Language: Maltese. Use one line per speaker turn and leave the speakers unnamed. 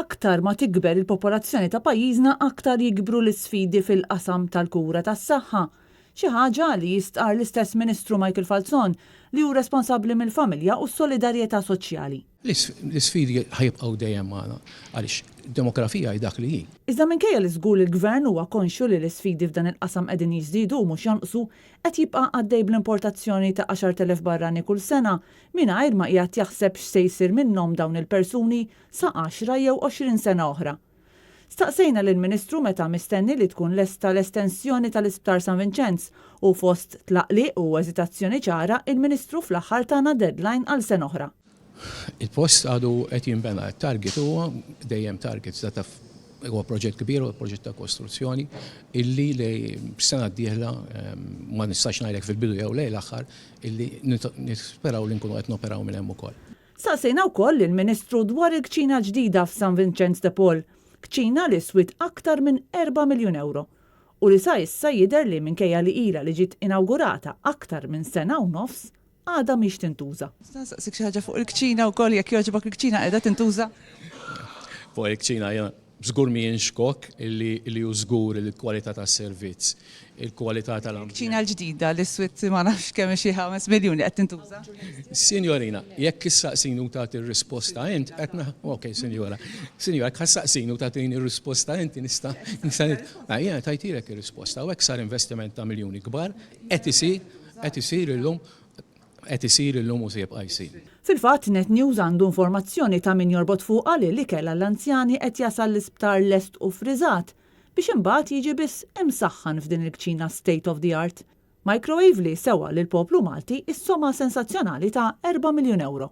Aktar ma tikber il-popolazzjoni ta' pajjiżna aktar jikbru l-isfidi fil-qasam tal-kura tas-saħħa. Xi ħaġa li jistqar l-istess Ministru Michael Falzon li hu responsabbli mill-familja u s-solidarjetà soċjali.
L-isfidi ħajibqgħu dejjem magħna għaliex demografija hi dak li hi.
Iżda minkejja li żgur il-Gvern huwa konxju li l-isfidi f'dan il-qasam qegħdin jiżdiedu u mhux jonqsu, qed jibqa' għaddej bl-importazzjoni ta' 10,000 barrani kull sena mingħajr ma qiegħed jaħseb x'se jsir minnhom dawn il-persuni sa 10 jew 20 sena oħra. Staqsejna lill-Ministru meta mistenni li tkun lesta l-estensjoni tal-Isptar San Vincenz u fost tlaqliq u eżitazzjoni ċara il-Ministru fl-aħħar tagħna deadline għal sena oħra.
Il-post għadu qed jinbena target huwa dejjem targets ta' huwa proġett kbir u proġett ta' kostruzzjoni illi li sena d-dieħla ma nistax ngħidlek fil-bidu jew lejn l-aħħar illi nisperaw li nkunu qed noperaw minn hemm ukoll.
Staqsejna wkoll il-Ministru dwar il-kċina ġdida f'San Vincenz de Paul, kċina li swit aktar minn 4 miljun euro u li sa issa jidher li minkejja li ilha li ġiet inawgurata aktar minn sena u nofs għadha mhix tintuża.
Nistaqsik xi ħaġa fuq il-kċina wkoll jekk jogħġbok il-kċina qiegħda tintuża?
Fuq il-kċina jiena żgur mien xkok illi hu żgur il-kwalità tas-servizz, il-kwalità tal-ambjent.
Kċina l-ġdida li swit ma nafx kemm xi 5 miljuni qed tintuża?
Sinjorina, jekk issaqsinu tagħti r-risposta int qed okej, sinjora. Sinjora, jekk ħassaqsinu tagħtini r-risposta inti nista' jiena tajtilek ir-risposta u hekk sar investiment ta' miljuni kbar qed isir illum u se jibqa' jsir.
Fil-fatt Net News għandu informazzjoni ta' min jorbot fuqha li kellha l-anzjani qed jasal l-isptar lest u friżat biex imbagħad jiġi biss imsaħħan f'din il-kċina state of the art. Microwave li sewa lil poplu Malti is-somma sensazzjonali ta' 4 miljun euro.